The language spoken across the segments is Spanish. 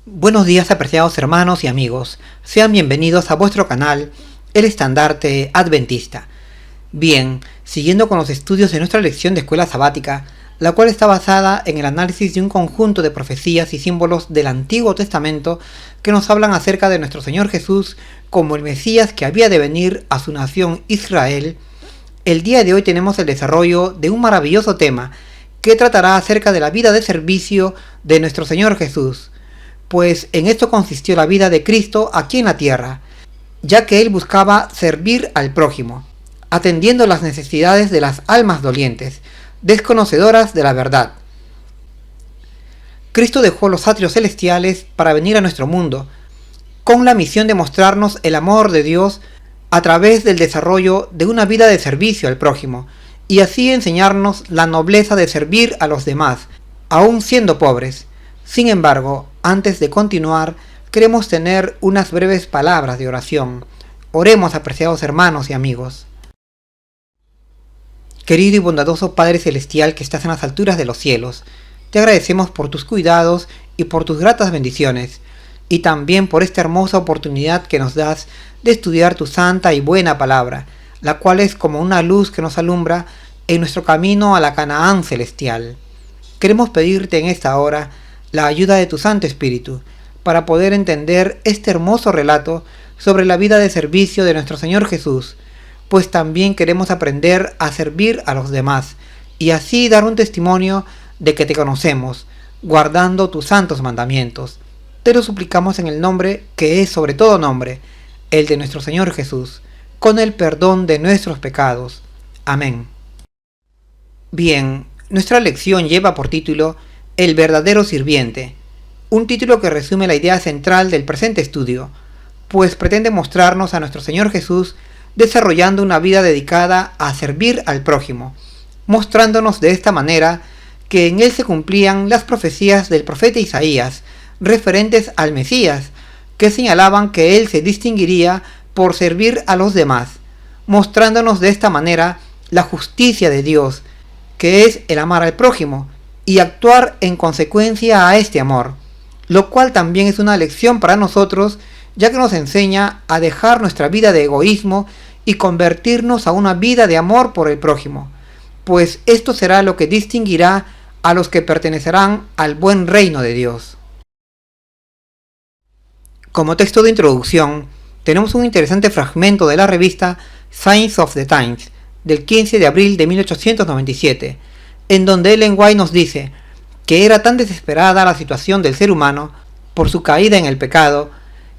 Buenos días, apreciados hermanos y amigos. Sean bienvenidos a vuestro canal, El Estandarte Adventista. Bien, siguiendo con los estudios de nuestra lección de escuela sabática, la cual está basada en el análisis de un conjunto de profecías y símbolos del Antiguo Testamento que nos hablan acerca de nuestro Señor Jesús como el Mesías que había de venir a su nación Israel. El día de hoy tenemos el desarrollo de un maravilloso tema que tratará acerca de la vida de servicio de nuestro Señor Jesús, pues en esto consistió la vida de Cristo aquí en la tierra, ya que Él buscaba servir al prójimo, atendiendo las necesidades de las almas dolientes, desconocedoras de la verdad. Cristo dejó los atrios celestiales para venir a nuestro mundo, con la misión de mostrarnos el amor de Dios a través del desarrollo de una vida de servicio al prójimo, y así enseñarnos la nobleza de servir a los demás, aun siendo pobres. Sin embargo, antes de continuar, queremos tener unas breves palabras de oración. Oremos, apreciados hermanos y amigos. Querido y bondadoso Padre Celestial que estás en las alturas de los cielos, te agradecemos por tus cuidados y por tus gratas bendiciones, y también por esta hermosa oportunidad que nos das de estudiar tu santa y buena palabra, la cual es como una luz que nos alumbra en nuestro camino a la Canaán celestial. Queremos pedirte en esta hora la ayuda de tu Santo Espíritu, para poder entender este hermoso relato sobre la vida de servicio de nuestro Señor Jesús, pues también queremos aprender a servir a los demás, y así dar un testimonio de que te conocemos, guardando tus santos mandamientos. Te lo suplicamos en el nombre que es sobre todo nombre, el de nuestro Señor Jesús, con el perdón de nuestros pecados. Amén. Bien, nuestra lección lleva por título El verdadero sirviente, un título que resume la idea central del presente estudio, pues pretende mostrarnos a nuestro Señor Jesús desarrollando una vida dedicada a servir al prójimo, mostrándonos de esta manera que en él se cumplían las profecías del profeta Isaías referentes al Mesías, que señalaban que él se distinguiría por servir a los demás, mostrándonos de esta manera la justicia de Dios, que es el amar al prójimo, y actuar en consecuencia a este amor, lo cual también es una lección para nosotros, ya que nos enseña a dejar nuestra vida de egoísmo y convertirnos a una vida de amor por el prójimo, pues esto será lo que distinguirá a los que pertenecerán al buen reino de Dios. Como texto de introducción, tenemos un interesante fragmento de la revista Signs of the Times, del 15 de abril de 1897, en donde Ellen White nos dice que era tan desesperada la situación del ser humano por su caída en el pecado,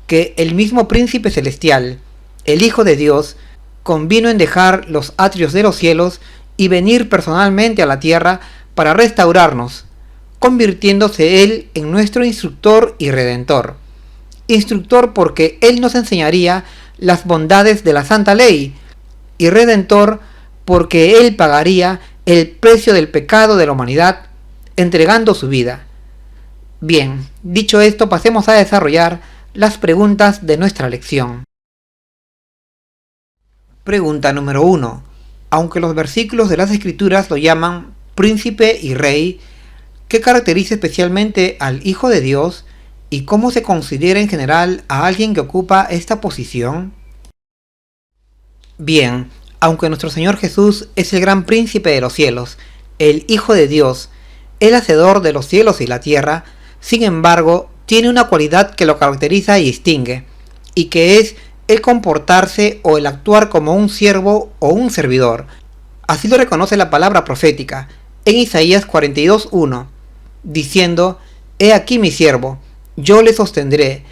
que el mismo príncipe celestial, el Hijo de Dios, convino en dejar los atrios de los cielos y venir personalmente a la tierra para restaurarnos, convirtiéndose Él en nuestro instructor y redentor. Instructor porque Él nos enseñaría las bondades de la santa ley, y redentor porque Él pagaría el precio del pecado de la humanidad, entregando su vida. Bien, dicho esto, pasemos a desarrollar las preguntas de nuestra lección. Pregunta número 1. Aunque los versículos de las Escrituras lo llaman príncipe y rey, ¿qué caracteriza especialmente al Hijo de Dios y cómo se considera en general a alguien que ocupa esta posición? Bien, aunque nuestro Señor Jesús es el gran príncipe de los cielos, el Hijo de Dios, el hacedor de los cielos y la tierra, sin embargo, tiene una cualidad que lo caracteriza y distingue, y que es el comportarse o el actuar como un siervo o un servidor. Así lo reconoce la palabra profética en Isaías 42:1, diciendo: He aquí mi siervo, yo le sostendré,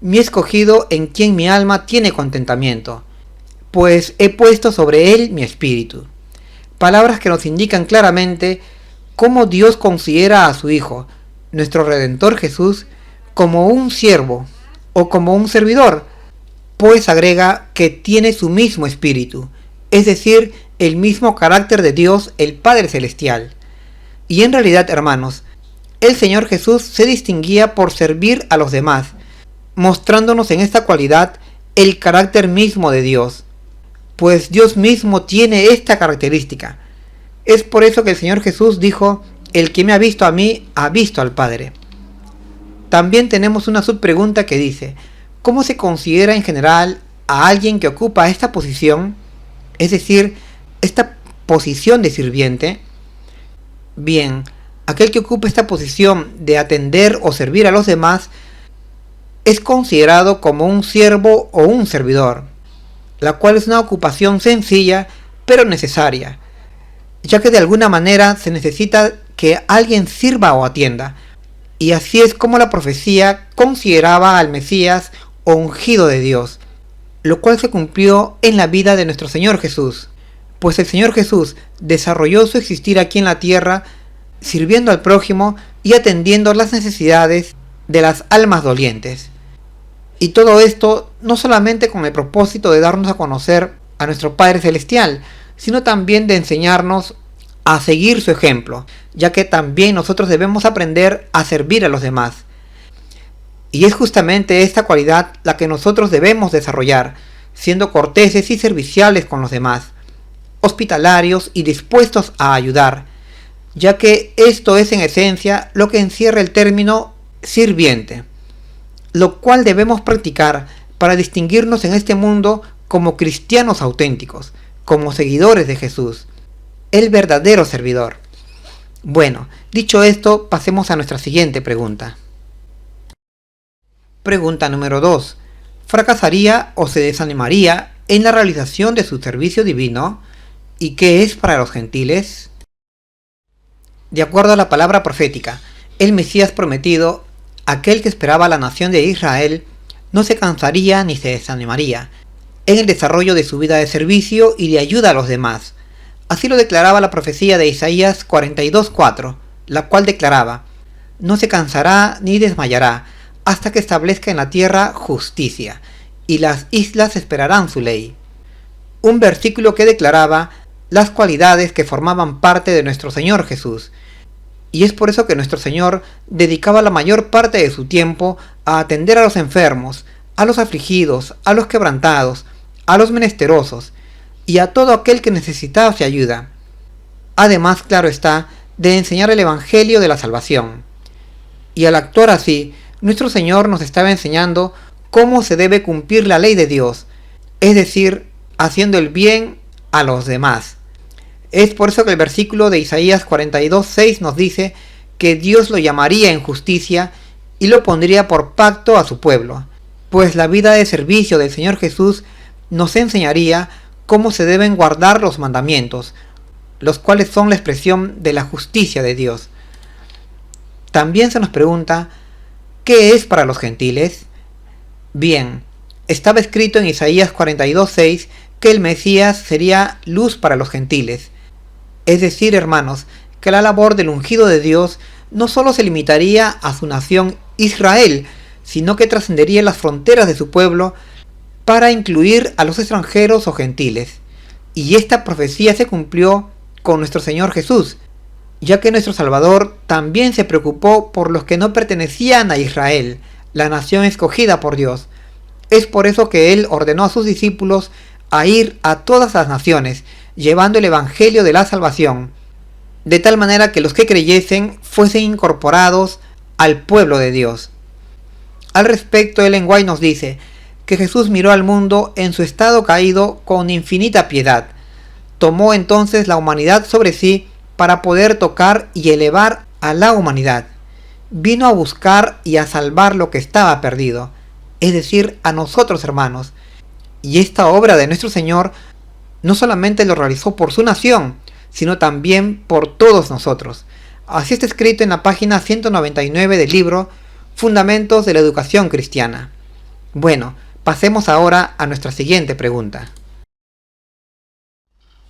mi escogido en quien mi alma tiene contentamiento, pues he puesto sobre él mi espíritu. Palabras que nos indican claramente cómo Dios considera a su Hijo, nuestro Redentor Jesús, como un siervo o como un servidor, pues agrega que tiene su mismo espíritu, es decir, el mismo carácter de Dios el Padre Celestial. Y en realidad, hermanos, el Señor Jesús se distinguía por servir a los demás, mostrándonos en esta cualidad el carácter mismo de Dios, pues Dios mismo tiene esta característica. Es por eso que el Señor Jesús dijo: El que me ha visto a mí, ha visto al Padre. También tenemos una subpregunta que dice: ¿cómo se considera en general a alguien que ocupa esta posición? Es decir, esta posición de sirviente. Bien, aquel que ocupa esta posición de atender o servir a los demás es considerado como un siervo o un servidor, la cual es una ocupación sencilla pero necesaria, ya que de alguna manera se necesita que alguien sirva o atienda, y así es como la profecía consideraba al Mesías o ungido de Dios, lo cual se cumplió en la vida de nuestro Señor Jesús, pues el Señor Jesús desarrolló su existir aquí en la tierra sirviendo al prójimo y atendiendo las necesidades de las almas dolientes. Y todo esto no solamente con el propósito de darnos a conocer a nuestro Padre Celestial, sino también de enseñarnos a seguir su ejemplo, ya que también nosotros debemos aprender a servir a los demás. Y es justamente esta cualidad la que nosotros debemos desarrollar, siendo corteses y serviciales con los demás, hospitalarios y dispuestos a ayudar, ya que esto es en esencia lo que encierra el término sirviente, lo cual debemos practicar para distinguirnos en este mundo como cristianos auténticos, como seguidores de Jesús, el verdadero servidor. Bueno, dicho esto, pasemos a nuestra siguiente pregunta. Pregunta número 2. ¿Fracasaría o se desanimaría en la realización de su servicio divino? ¿Y qué es para los gentiles? De acuerdo a la palabra profética, el Mesías prometido, aquel que esperaba a la nación de Israel, no se cansaría ni se desanimaría en el desarrollo de su vida de servicio y de ayuda a los demás. Así lo declaraba la profecía de Isaías 42:4, la cual declaraba: no se cansará ni desmayará hasta que establezca en la tierra justicia, y las islas esperarán su ley. Un versículo que declaraba las cualidades que formaban parte de nuestro Señor Jesús. Y es por eso que nuestro Señor dedicaba la mayor parte de su tiempo a atender a los enfermos, a los afligidos, a los quebrantados, a los menesterosos y a todo aquel que necesitase ayuda. Además, claro está, de enseñar el Evangelio de la salvación. Y al actuar así, nuestro Señor nos estaba enseñando cómo se debe cumplir la ley de Dios, es decir, haciendo el bien a los demás. Es por eso que el versículo de Isaías 42:6 nos dice que Dios lo llamaría en justicia y lo pondría por pacto a su pueblo, pues la vida de servicio del Señor Jesús nos enseñaría cómo se deben guardar los mandamientos, los cuales son la expresión de la justicia de Dios. También se nos pregunta, ¿qué es para los gentiles? Bien, estaba escrito en Isaías 42:6 que el Mesías sería luz para los gentiles. Es decir, hermanos, que la labor del ungido de Dios no solo se limitaría a su nación Israel, sino que trascendería las fronteras de su pueblo para incluir a los extranjeros o gentiles. Y esta profecía se cumplió con nuestro Señor Jesús, ya que nuestro Salvador también se preocupó por los que no pertenecían a Israel, la nación escogida por Dios. Es por eso que Él ordenó a sus discípulos a ir a todas las naciones, llevando el Evangelio de la salvación, de tal manera que los que creyesen fuesen incorporados al pueblo de Dios. Al respecto, Ellen White nos dice que Jesús miró al mundo en su estado caído con infinita piedad. Tomó entonces la humanidad sobre sí para poder tocar y elevar a la humanidad. Vino a buscar y a salvar lo que estaba perdido, es decir, a nosotros, hermanos. Y esta obra de nuestro Señor no solamente lo realizó por su nación, sino también por todos nosotros. Así está escrito en la página 199 del libro Fundamentos de la Educación Cristiana. Bueno, pasemos ahora a nuestra siguiente pregunta.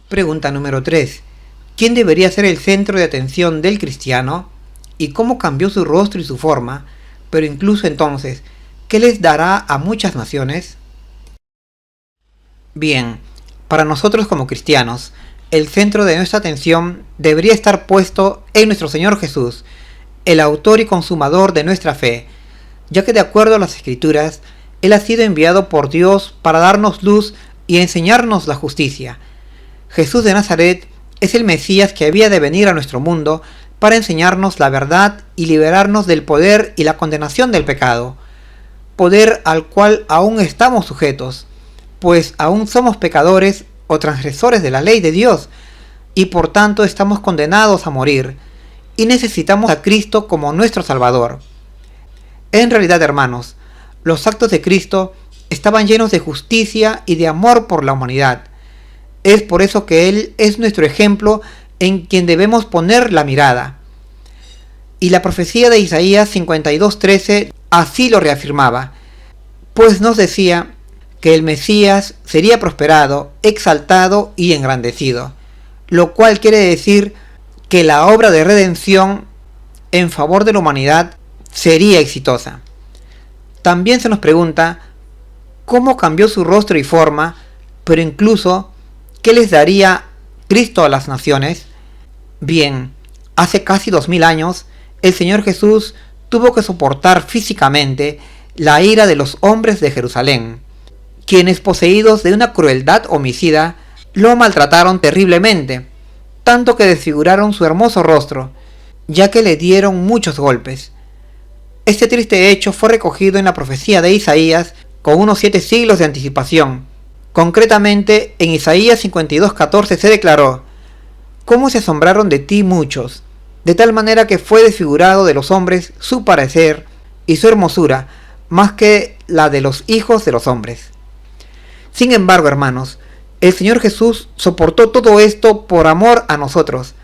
Pregunta número 3. ¿Quién debería ser el centro de atención del cristiano? ¿Y cómo cambió su rostro y su forma? Pero incluso entonces, ¿qué les dará a muchas naciones? Bien, para nosotros como cristianos, el centro de nuestra atención debería estar puesto en nuestro Señor Jesús, el autor y consumador de nuestra fe, ya que de acuerdo a las Escrituras, Él ha sido enviado por Dios para darnos luz y enseñarnos la justicia. Jesús de Nazaret es el Mesías que había de venir a nuestro mundo para enseñarnos la verdad y liberarnos del poder y la condenación del pecado, poder al cual aún estamos sujetos, pues aún somos pecadores o transgresores de la ley de Dios, y por tanto estamos condenados a morir, y necesitamos a Cristo como nuestro Salvador. En realidad, hermanos, los actos de Cristo estaban llenos de justicia y de amor por la humanidad. Es por eso que Él es nuestro ejemplo en quien debemos poner la mirada. Y la profecía de Isaías 52:13 así lo reafirmaba, pues nos decía que el Mesías sería prosperado, exaltado y engrandecido, lo cual quiere decir que la obra de redención en favor de la humanidad sería exitosa. También se nos pregunta cómo cambió su rostro y forma, pero incluso ¿qué les daría Cristo a las naciones? Bien, hace casi 2000 años, el Señor Jesús tuvo que soportar físicamente la ira de los hombres de Jerusalén, quienes poseídos de una crueldad homicida, lo maltrataron terriblemente, tanto que desfiguraron su hermoso rostro, ya que le dieron muchos golpes. Este triste hecho fue recogido en la profecía de Isaías con unos 7 siglos de anticipación. Concretamente, en Isaías 52:14 se declaró: «¿Cómo se asombraron de ti muchos? De tal manera que fue desfigurado de los hombres su parecer y su hermosura, más que la de los hijos de los hombres». Sin embargo, hermanos, el Señor Jesús soportó todo esto por amor a nosotros,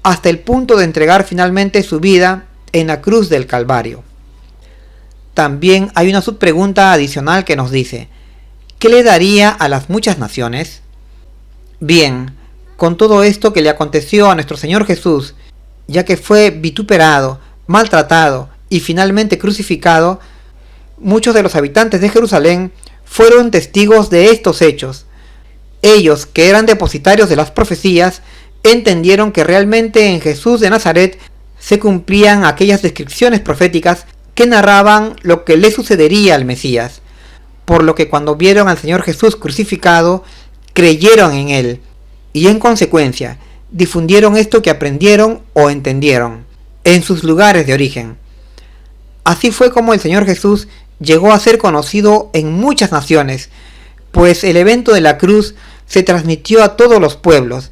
hasta el punto de entregar finalmente su vida en la cruz del Calvario. También hay una subpregunta adicional que nos dice: ¿qué le daría a las muchas naciones? Bien, con todo esto que le aconteció a nuestro Señor Jesús, ya que fue vituperado, maltratado y finalmente crucificado, muchos de los habitantes de Jerusalén fueron testigos de estos hechos. Ellos, que eran depositarios de las profecías, entendieron que realmente en Jesús de Nazaret se cumplían aquellas descripciones proféticas que narraban lo que le sucedería al Mesías, por lo que cuando vieron al Señor Jesús crucificado, creyeron en Él, y en consecuencia, difundieron esto que aprendieron o entendieron, en sus lugares de origen. Así fue como el Señor Jesús llegó a ser conocido en muchas naciones, pues el evento de la cruz se transmitió a todos los pueblos,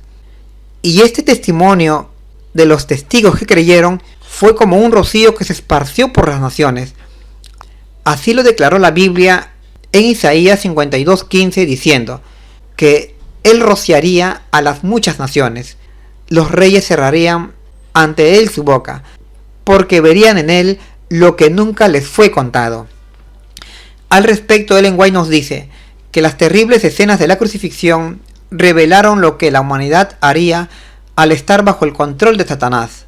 y este testimonio de los testigos que creyeron fue como un rocío que se esparció por las naciones. Así lo declaró la Biblia en Isaías 52:15, diciendo que Él rociaría a las muchas naciones, los reyes cerrarían ante Él su boca, porque verían en Él lo que nunca les fue contado. Al respecto, Ellen White nos dice que las terribles escenas de la crucifixión revelaron lo que la humanidad haría al estar bajo el control de Satanás.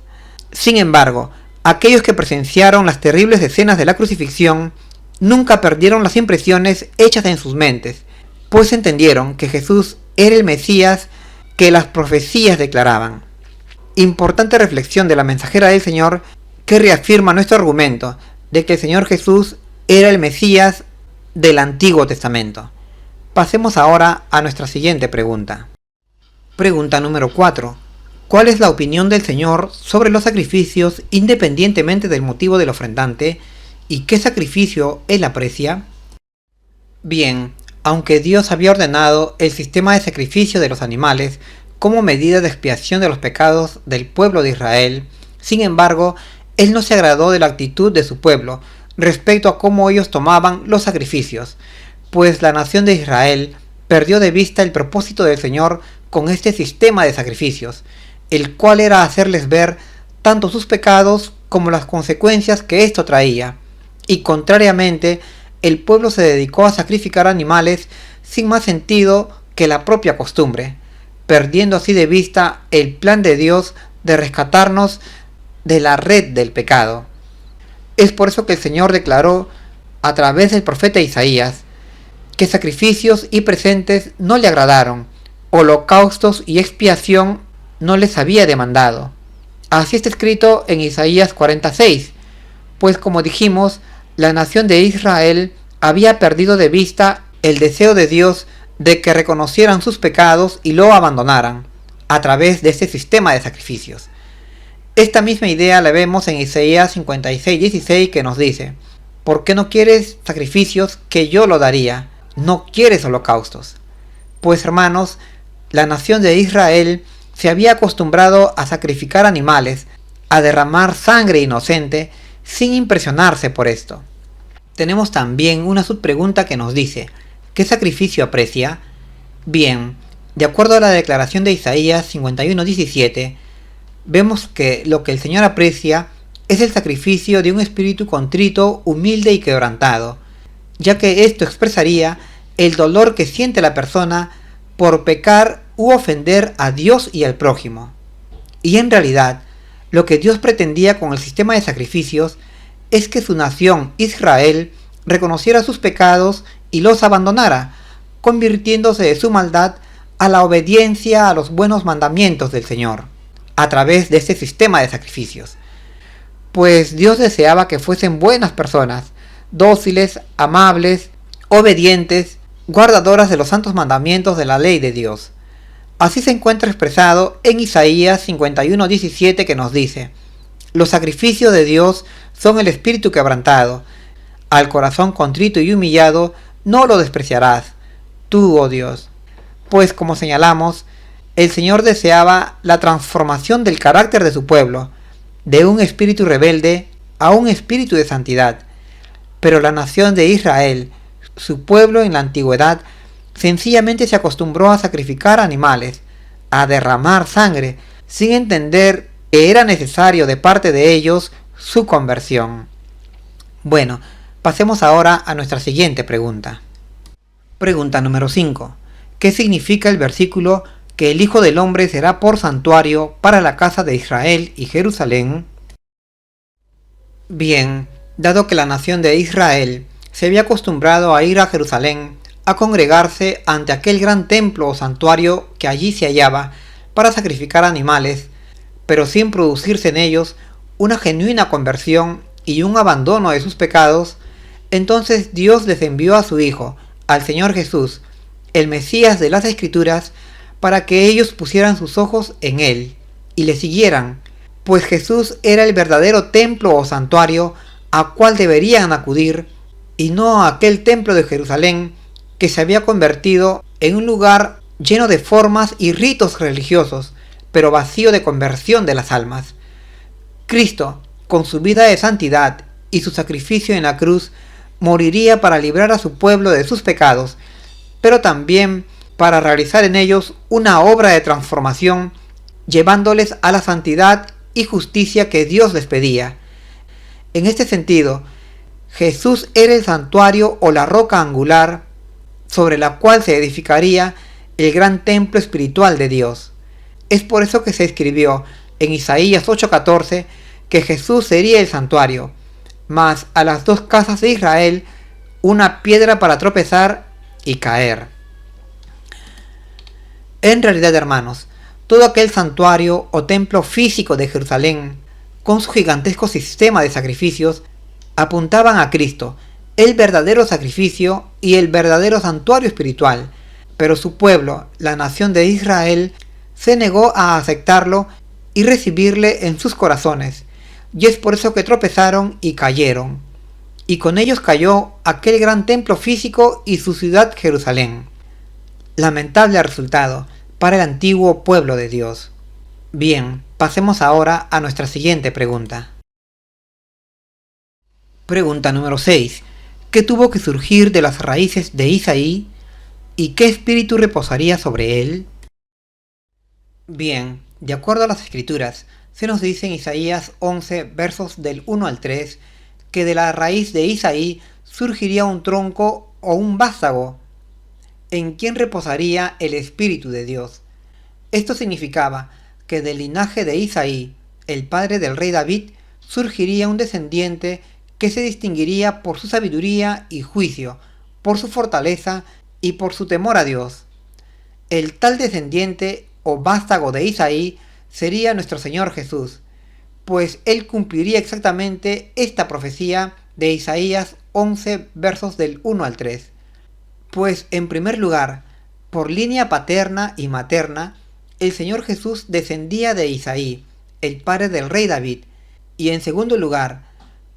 Sin embargo, aquellos que presenciaron las terribles escenas de la crucifixión nunca perdieron las impresiones hechas en sus mentes, pues entendieron que Jesús era el Mesías que las profecías declaraban. Importante reflexión de la mensajera del Señor, que reafirma nuestro argumento de que el Señor Jesús era el Mesías del Antiguo Testamento. Pasemos ahora a nuestra siguiente pregunta. Pregunta número 4. ¿Cuál es la opinión del Señor sobre los sacrificios independientemente del motivo del ofrendante y qué sacrificio Él aprecia? Bien, aunque Dios había ordenado el sistema de sacrificio de los animales como medida de expiación de los pecados del pueblo de Israel, sin embargo, Él no se agradó de la actitud de su pueblo respecto a cómo ellos tomaban los sacrificios, pues la nación de Israel perdió de vista el propósito del Señor con este sistema de sacrificios, el cual era hacerles ver tanto sus pecados como las consecuencias que esto traía, y contrariamente, el pueblo se dedicó a sacrificar animales sin más sentido que la propia costumbre, perdiendo así de vista el plan de Dios de rescatarnos de la red del pecado. Es por eso que el Señor declaró a través del profeta Isaías que sacrificios y presentes no le agradaron, holocaustos y expiación no les había demandado. Así está escrito en Isaías 46, pues como dijimos, la nación de Israel había perdido de vista el deseo de Dios de que reconocieran sus pecados y lo abandonaran a través de este sistema de sacrificios. Esta misma idea la vemos en Isaías 56:16 que nos dice: ¿por qué no quieres sacrificios que yo lo daría? No quieres holocaustos. Pues hermanos, la nación de Israel se había acostumbrado a sacrificar animales, a derramar sangre inocente, sin impresionarse por esto. Tenemos también una subpregunta que nos dice: ¿qué sacrificio aprecia? Bien, de acuerdo a la declaración de Isaías 51:17, vemos que lo que el Señor aprecia es el sacrificio de un espíritu contrito, humilde y quebrantado, ya que esto expresaría el dolor que siente la persona por pecar u ofender a Dios y al prójimo. Y en realidad, lo que Dios pretendía con el sistema de sacrificios es que su nación Israel reconociera sus pecados y los abandonara, convirtiéndose de su maldad a la obediencia a los buenos mandamientos del Señor, a través de este sistema de sacrificios. Pues Dios deseaba que fuesen buenas personas, dóciles, amables, obedientes, guardadoras de los santos mandamientos de la ley de Dios. Así se encuentra expresado en Isaías 51:17 que nos dice: los sacrificios de Dios son el espíritu quebrantado, al corazón contrito y humillado no lo despreciarás, tú, oh Dios. Pues como señalamos, el Señor deseaba la transformación del carácter de su pueblo, de un espíritu rebelde a un espíritu de santidad. Pero la nación de Israel, su pueblo en la antigüedad, sencillamente se acostumbró a sacrificar animales, a derramar sangre, sin entender que era necesario de parte de ellos su conversión. Bueno, pasemos ahora a nuestra siguiente pregunta. Pregunta número 5. ¿Qué significa el versículo que el Hijo del Hombre será por santuario para la casa de Israel y Jerusalén? Bien, dado que la nación de Israel se había acostumbrado a ir a Jerusalén a congregarse ante aquel gran templo o santuario que allí se hallaba para sacrificar animales, pero sin producirse en ellos una genuina conversión y un abandono de sus pecados, entonces Dios les envió a su Hijo, al Señor Jesús, el Mesías de las Escrituras, para que ellos pusieran sus ojos en Él y le siguieran, pues Jesús era el verdadero templo o santuario a cual deberían acudir, y no a aquel templo de Jerusalén que se había convertido en un lugar lleno de formas y ritos religiosos, pero vacío de conversión de las almas. Cristo, con su vida de santidad y su sacrificio en la cruz, moriría para librar a su pueblo de sus pecados, pero también para realizar en ellos una obra de transformación, llevándoles a la santidad y justicia que Dios les pedía. En este sentido, Jesús era el santuario o la roca angular sobre la cual se edificaría el gran templo espiritual de Dios. Es por eso que se escribió en Isaías 8:14 que Jesús sería el santuario, mas a las dos casas de Israel una piedra para tropezar y caer. En realidad, hermanos, todo aquel santuario o templo físico de Jerusalén, con su gigantesco sistema de sacrificios, apuntaban a Cristo, el verdadero sacrificio y el verdadero santuario espiritual, pero su pueblo, la nación de Israel, se negó a aceptarlo y recibirle en sus corazones, y es por eso que tropezaron y cayeron, y con ellos cayó aquel gran templo físico y su ciudad Jerusalén. Lamentable resultado para el antiguo pueblo de Dios. Bien, pasemos ahora a nuestra siguiente pregunta. Pregunta número 6. ¿Qué tuvo que surgir de las raíces de Isaí y qué espíritu reposaría sobre él? Bien, de acuerdo a las escrituras, se nos dice en Isaías 11, versos del 1 al 3, que de la raíz de Isaí surgiría un tronco o un vástago, en quien reposaría el Espíritu de Dios. Esto significaba que del linaje de Isaí, el padre del rey David, surgiría un descendiente que se distinguiría por su sabiduría y juicio, por su fortaleza y por su temor a Dios. El tal descendiente o vástago de Isaí sería nuestro Señor Jesús, pues él cumpliría exactamente esta profecía de Isaías 11, versos del 1 al 3. Pues en primer lugar, por línea paterna y materna, el Señor Jesús descendía de Isaí, el padre del rey David, y en segundo lugar,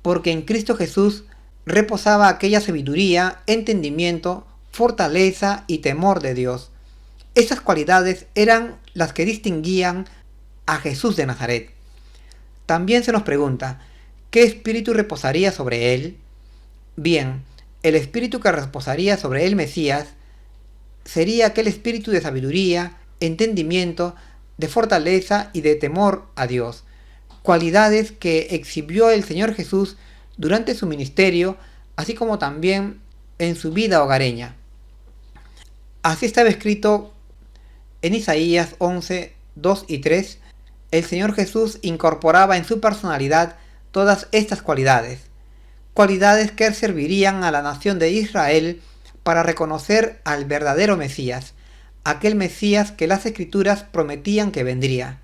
porque en Cristo Jesús reposaba aquella sabiduría, entendimiento, fortaleza y temor de Dios. Esas cualidades eran las que distinguían a Jesús de Nazaret. También se nos pregunta, ¿qué espíritu reposaría sobre él? Bien, el espíritu que reposaría sobre el Mesías sería aquel espíritu de sabiduría, entendimiento, de fortaleza y de temor a Dios, cualidades que exhibió el Señor Jesús durante su ministerio, así como también en su vida hogareña. Así estaba escrito en Isaías 11, 2 y 3, el Señor Jesús incorporaba en su personalidad todas estas cualidades que servirían a la nación de Israel para reconocer al verdadero Mesías, aquel Mesías que las Escrituras prometían que vendría.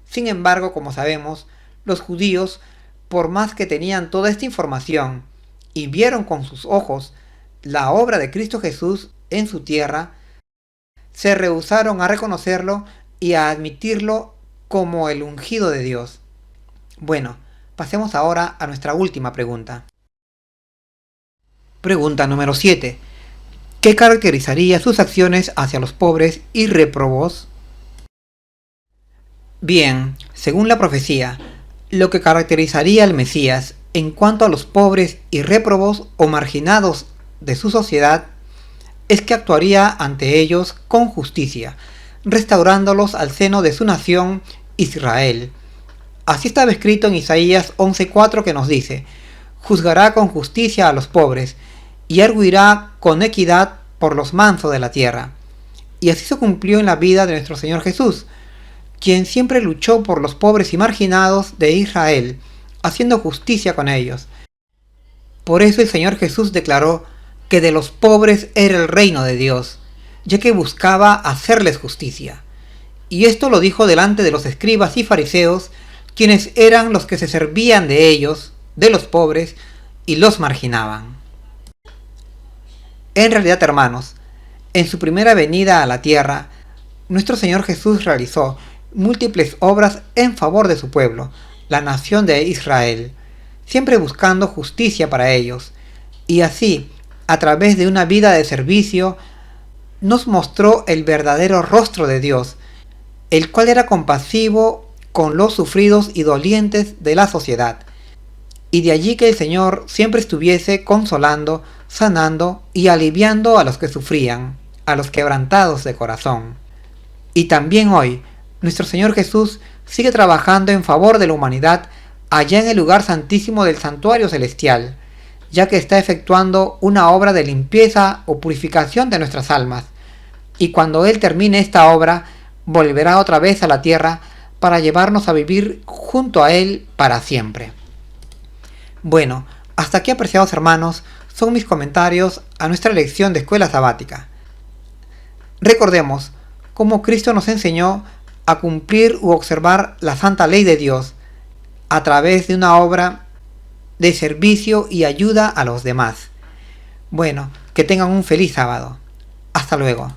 Sin embargo, como sabemos, los judíos, por más que tenían toda esta información y vieron con sus ojos la obra de Cristo Jesús en su tierra, se rehusaron a reconocerlo y a admitirlo como el ungido de Dios. Bueno, pasemos ahora a nuestra última pregunta. Pregunta número 7. ¿Qué caracterizaría sus acciones hacia los pobres y réprobos? Bien, según la profecía, lo que caracterizaría al Mesías en cuanto a los pobres y réprobos o marginados de su sociedad es que actuaría ante ellos con justicia, restaurándolos al seno de su nación Israel. Así estaba escrito en Isaías 11:4 que nos dice: juzgará con justicia a los pobres y arguirá con equidad por los mansos de la tierra. Y así se cumplió en la vida de nuestro Señor Jesús, quien siempre luchó por los pobres y marginados de Israel, haciendo justicia con ellos. Por eso el Señor Jesús declaró que de los pobres era el reino de Dios, ya que buscaba hacerles justicia. Y esto lo dijo delante de los escribas y fariseos, quienes eran los que se servían de ellos, de los pobres, y los marginaban. En realidad, hermanos, en su primera venida a la tierra, nuestro Señor Jesús realizó múltiples obras en favor de su pueblo, la nación de Israel, siempre buscando justicia para ellos, y así, a través de una vida de servicio, nos mostró el verdadero rostro de Dios, el cual era compasivo con los sufridos y dolientes de la sociedad, y de allí que el Señor siempre estuviese consolando, sanando y aliviando a los que sufrían, a los quebrantados de corazón. Y también hoy, nuestro Señor Jesús sigue trabajando en favor de la humanidad allá en el lugar santísimo del santuario celestial, ya que está efectuando una obra de limpieza o purificación de nuestras almas, y cuando Él termine esta obra, volverá otra vez a la tierra para llevarnos a vivir junto a Él para siempre. Bueno, hasta aquí, apreciados hermanos, son mis comentarios a nuestra lección de escuela sabática. Recordemos cómo Cristo nos enseñó a cumplir u observar la santa ley de Dios a través de una obra de servicio y ayuda a los demás. Bueno, que tengan un feliz sábado. Hasta luego.